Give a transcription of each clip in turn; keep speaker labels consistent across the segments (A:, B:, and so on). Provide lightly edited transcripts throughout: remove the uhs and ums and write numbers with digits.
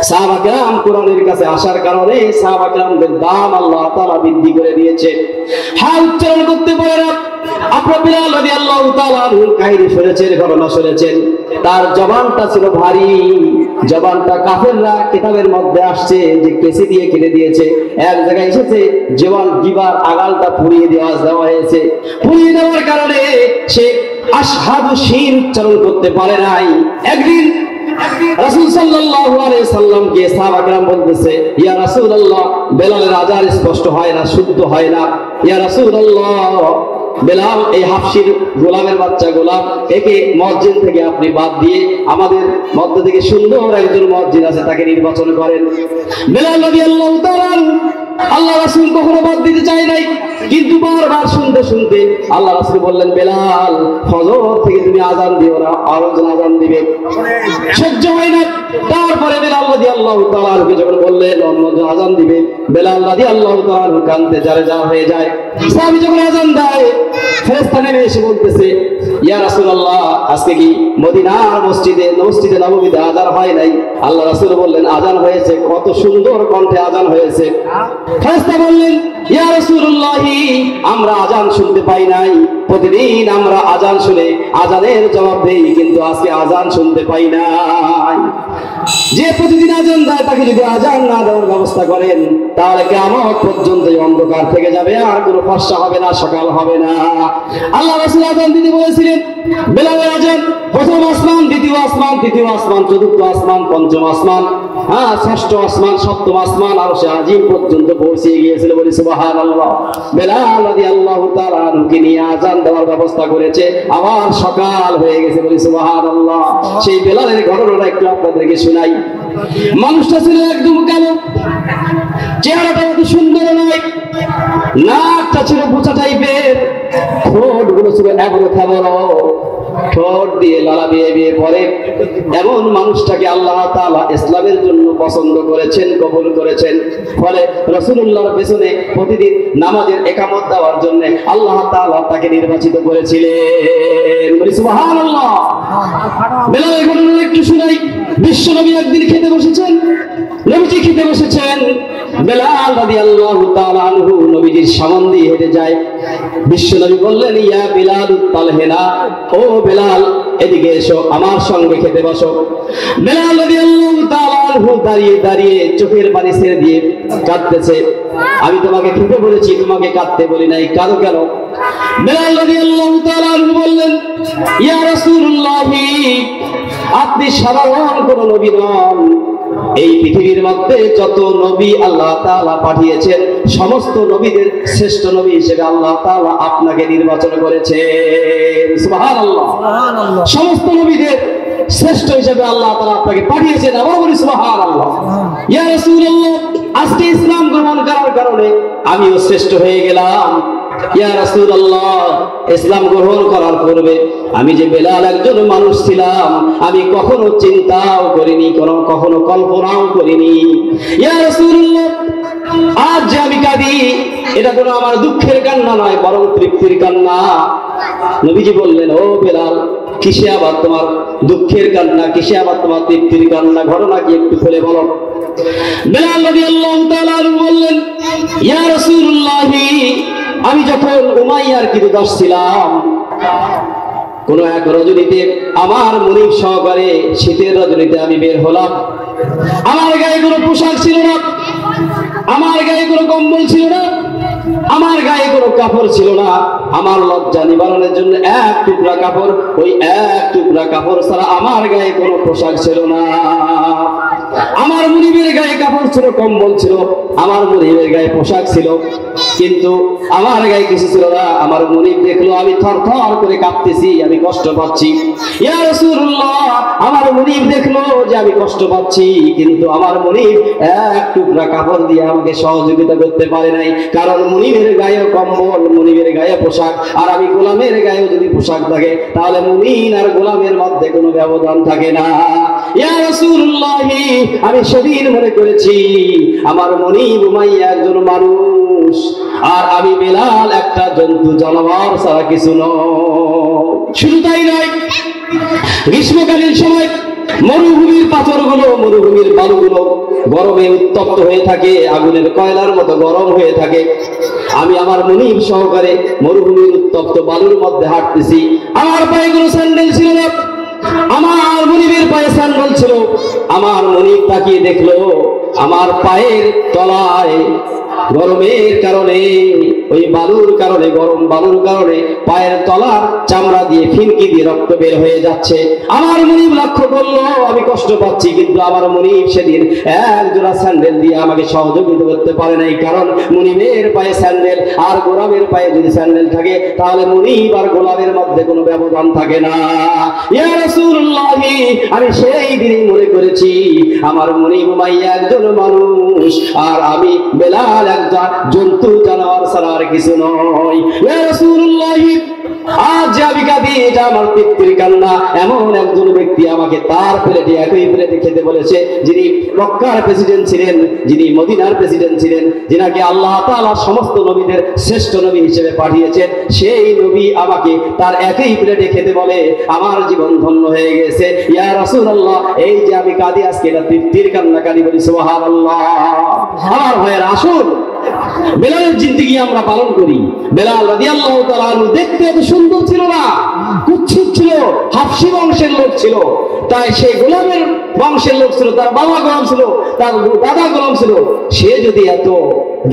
A: সাহাবা কেরাম কোরআনের কাছে আসার কারণে সাহাবা কেরামদের দাম আল্লাহ তাআলা বৃদ্ধি করে দিয়েছে। হ্যাঁ, উচ্চারণ করতে পারে না। আপনারা বিলাল রাদিয়াল্লাহু তাআলা আনহুর কাহিনী শুনেছেন, ঘটনা শুনেছেন। তার জবানটা ছিল ভারী, জবানটা কাফেররা কিতাবের মধ্যে আসছে যে কেসি দিয়ে কেটে দিয়েছে। এক জায়গায় এসেছে জবান জিবার আগালটা পুড়িয়ে দেওয়া হয়েছে। পুড়িয়ে দেওয়ার কারণে সে আশহাদু শিন উচ্চারণ করতে পারে নাই। একদিন রাসূল সাল্লাল্লাহু আলাইহি সাল্লামকে সাহাবা কেরাম বলতেছে, ইয়া রাসূলুল্লাহ, বেলালের আযান স্পষ্ট হয় না, শুদ্ধ হয় না। ইয়া রাসূলুল্লাহ, বেলাল এই হাফসির গোলামের বাচ্চা গোলাম, একে মুয়াজ্জিন থেকে আপনি বাদ দিয়ে আমাদের মধ্য থেকে সুন্দর একজন মুয়াজ্জিন আছে, তাকে নির্বাচন করেন। বেলাল রাদিয়াল্লাহু তাআলা আল্লাহ রাসূল কখনো বাদ দিতে চায় নাই, কিন্তু বারবার শুনতে শুনতে আল্লাহ রাসূল বললেন, বেলাল, ফজর থেকে তুমি আযান দিও না, আরো আযান দিবে। সহ্য হয় না। তারপরে বেলাল রাদিয়াল্লাহু তাআলা যখন বললেন অন্য আযান দিবে, বেলাল রাদিয়াল্লাহু তাআলা কাঁদতে যা হয়ে যায়। সাহাবী যখন আযান দেয়, ফেরেশতা নেমে এসে বলতেছে, ইয়া রাসূলুল্লাহ, আজকে কি মদিনার মসজিদে নববীতে আযান হয় নাই? আল্লাহ রাসূল বললেন, আযান হয়েছে। কত সুন্দর কণ্ঠে আযান হয়েছে। ফেরেশতা বললেন, ইয়া রাসূলুল্লাহ, আমরা আযান শুনতে পাই নাই। প্রতিদিন আমরা আযান শুনে আযানের জবাব দেই, কিন্তু আজকে আযান শুনতে পাই নাই। যে প্রতিদিন আযান দেয় তাকে যদি আযান না দেওয়ার ব্যবস্থা করেন, তাহলে কিয়ামত পর্যন্ত অন্ধকার থেকে যাবে, আর কোনো ফর্সা হবে না, সকাল হবে না। আল্লাহ রাসূল আযান দিতে বলেছিলেন। বেলালের আযান প্রথম আসমান, দ্বিতীয় আসমান, তৃতীয় আসমান, চতুর্থ আসমান, পঞ্চম আসমান, ষষ্ঠ আসমান, সপ্তম আসমান, আরশে আজিম পর্যন্ত পৌঁছে গিয়েছিল। বলি সুবহানাল্লাহ। বেলাল রাদিয়াল্লাহু তাআলা আনহুকে নিয়ে আযান দেওয়ার ব্যবস্থা করেছে, আবার সকাল হয়ে গেছে। বলি সুবহানাল্লাহ। সেই বেলালের ঘটনাটা একটু আপনাদেরকে শোনাই। মানুষটা ছিল একদম কালো, চেহারাটা অত সুন্দর নয়, নাকটা ছিল বোচা টাইপের, ঠোঁট গুলো ছিল এমন খাবড়, ঠোঁট দিয়ে লালা বেয়ে পড়ে। এমন মানুষটাকে আল্লাহ তাআলা ইসলামের জন্য পছন্দ করেছেন, কবুল করেছেন। ফলে রাসূলুল্লাহর পেছনে প্রতিদিন নামাজের ইকামত দেওয়ার জন্য আল্লাহ তাআলা তাকে নির্বাচিত করেছিলেন। বলি সুবহানাল্লাহ। বেলালের ঘটনা একটু শুনাই। বিশ্বনবী একদিন খেতে বসেছেন, নবীজি খেতে বসেছেন। বেলাল রাদিয়াল্লাহু তাআলা আনহু নবীজির সামনে দিয়ে হেঁটে যায়। বিশ্বনবী বললেন, ইয়া বিলাল তালহেনা, ও বেলাল, এদিকে এসো, আমার সঙ্গে খেতে বসো। বেলাল রাদিয়াল্লাহু তাআলা আনহু দাঁড়িয়ে দাঁড়িয়ে চোখের পানি ছেড়ে দিয়ে কাঁদতেছে। আমি তোমাকে খেতে বলেছি, তোমাকে কাঁদতে বলি নাই, কাঁদো কেন? বেলাল রাদিয়াল্লাহু তাআলা আনহু বললেন, ইয়া রাসূলুল্লাহ, আপনি সাধারণ কোন নবী নন। এই পৃথিবীর মধ্যে যত নবী আল্লাহ তাআলা পাঠিয়েছেন, সমস্ত নবীদের শ্রেষ্ঠ নবী হিসেবে আল্লাহ তাআলা আপনাকে নির্বাচন করেছেন। সুবহানাল্লাহ। সমস্ত নবীদের শ্রেষ্ঠ হিসেবে আল্লাহ তাআলা আপনাকে পাঠিয়েছেন। আবার বলি সুবহানাল্লাহ। ইয়া রাসূলুল্লাহ, আজকে ইসলাম গ্রহণ করার কারণে আমিও শ্রেষ্ঠ হয়ে গেলাম। ইয়া রাসূলুল্লাহ, ইসলাম গ্রহণ করার পূর্বে আমি যে বেলাল একজন মানুষ ছিলাম, আমি কখনো চিন্তাও করিনি, কখনো কল্পনাও করিনি। ইয়া রাসূলুল্লাহ, আজ যে আমি কাঁদি, এটা কোনো আমার দুঃখের কান্না নয়, বরং তৃপ্তির কান্না। নবীজি বললেন, ও বেলাল, কিসে আবার তোমার দুঃখের কান্না, কিসে আবার তোমার তৃপ্তির কান্না, ঘটনা কি একটু খুলে বলো। বেলাল রাদিয়াল্লাহু তাআলা বললেন, ইয়া রাসূলুল্লাহ, আমি যখন উমাইয়ার ক্রীতদাস ছিলাম, কোন এক রজনীতে আমার মুনিব সহকারে শীতের রজনীতে আমি বের হলাম। আমার গায়ে কোনো পোশাক ছিল না, আমার গায়ে কোনো কম্বল ছিল না, আমার গায়ে কোনো কাপড় ছিল না। আমার লজ্জা নিবারণের জন্য এক টুকরা কাপড়, ওই এক টুকরা কাপড় ছাড়া আমার গায়ে কোনো পোশাক ছিল না। আমার মুনিবের গায়ে কাপড় ছিল, কম্বল ছিল, আমার মুনিবের গায়ে পোশাক ছিল, কিন্তু আমার গায়ে কিছু ছিল না। আমার মুনিব দেখলো আমি থরথর করে কাঁপতেছি, আমি কষ্ট পাচ্ছি। ইয়া রাসূলুল্লাহ, আমার মুনিব দেখলো যে আমি কষ্ট পাচ্ছি, কিন্তু আমার মুনিব এক টুকরা কাপড় দিয়ে আমাকে সহযোগিতা করতে পারে নাই। কারণ মুনিবের গায়ে কম্বল, মুনিবের গায়ে পোশাক, আর আমি গোলামের গায়ে যদি পোশাক থাকে, তাহলে মুমিন আর গোলামের মধ্যে কোনো ব্যবধান থাকে না। ইয়া রাসূলুল্লাহ, আমি সেদিন মনে করেছি আমার মুনিব উমাইয়া একজন মানুষ, আর আমি বেলাল একটা জন্তু, জানোয়ার ছাড়া কিছু নয়। শুধু তাই নয়, গ্রীষ্মকালীন সময় মরুভূমির পাথরগুলো, মরুভূমির বালুগুলো গরমে উত্তপ্ত হয়ে থাকে, আগুনের কয়লার মতো গরম হয়ে থাকে। আমি আমার মুনিব সহকারে মরুভূমির উত্তপ্ত বালুর মধ্যে হাঁটতেছি। আমার পায়ে কোনো স্যান্ডেল ছিল না, আমার মুনিবের পায়ে স্যান্ডেল ছিল। আমার মুনিব তাকিয়ে দেখলো আমার পায়ের তলায় গরমের কারণে, ওই বালুর কারণে, গরম বালুর কারণে পায়ের তলার চামড়া দিয়ে ফিনকি দিয়ে রক্ত বের হয়ে যাচ্ছে। আমার মুনিব লক্ষ্য করলো আমি কষ্ট পাচ্ছি, কিন্তু আমার মুনিব সেদিন এক জোড়া স্যান্ডেল দিয়ে আমাকে সহযোগিতা করতে পারে নাই। কারণ মুনিবের পায়ে স্যান্ডেল আর গোলামের পায়ে যদি স্যান্ডেল থাকে তাহলে মুনিব আর গোলামের মধ্যে কোনো ব্যবধান থাকে না। ইয়া রাসূলুল্লাহ, আমি সেই দিনই মনে করেছি আমার মুনিব উমাইয়া একজন মানুষ আর আমি বেলাল একটা জন্তু জানোয়ার ছাড়া আর কিছু নয়। ইয়া রাসূলুল্লাহ, আজ যে আমি কাঁদি এটা আমার তৃপ্তির কান্না। এমন একজন ব্যক্তি আমাকে তার প্লেটে, একই প্লেটে খেতে বলেছে, যিনি মক্কার প্রেসিডেন্ট ছিলেন, যিনি মদিনার প্রেসিডেন্ট ছিলেন, যিনাকে আল্লাহ তাআলা সমস্ত নবীদের শ্রেষ্ঠ নবী হিসেবে পাঠিয়েছেন, সেই নবী আমাকে তার একই প্লেটে খেতে বলে, আমার জীবন ধন্য হয়ে গেছে। ইয়া রাসূলুল্লাহ, এই যে আমি কাঁদি আজকে এটা তৃপ্তির কান্না, কাঁদি বলি সুবহানাল্লাহ। আমার ভাইয়ের আসুন বেলালের জিন্দেগি আমরা পালন করি। বেলাল রাদিয়াল্লাহু তাআলা আনহু দেখতে এত সুন্দর ছিল না, কুৎসিত ছিল, হাফসি বংশের লোক ছিল। তাই সে গোলামের বংশের লোক ছিল, তার বাবা গোলাম ছিল, তার দাদা গোলাম ছিল। সে যদি এত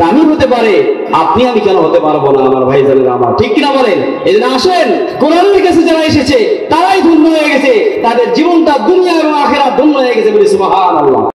A: দামি হতে পারে, আপনি আমি কেন হতে পারবো না? আমার ভাইজানেরা আমার, ঠিক কিনা বলেন? এজন্য আসেন, কোরআনের কাছে যারা এসেছে তারাই ধন্য হয়ে গেছে, তাদের জীবনটা দুনিয়া এবং আখিরাত ধন্য হয়ে গেছে বলে সুবহানাল্লাহ।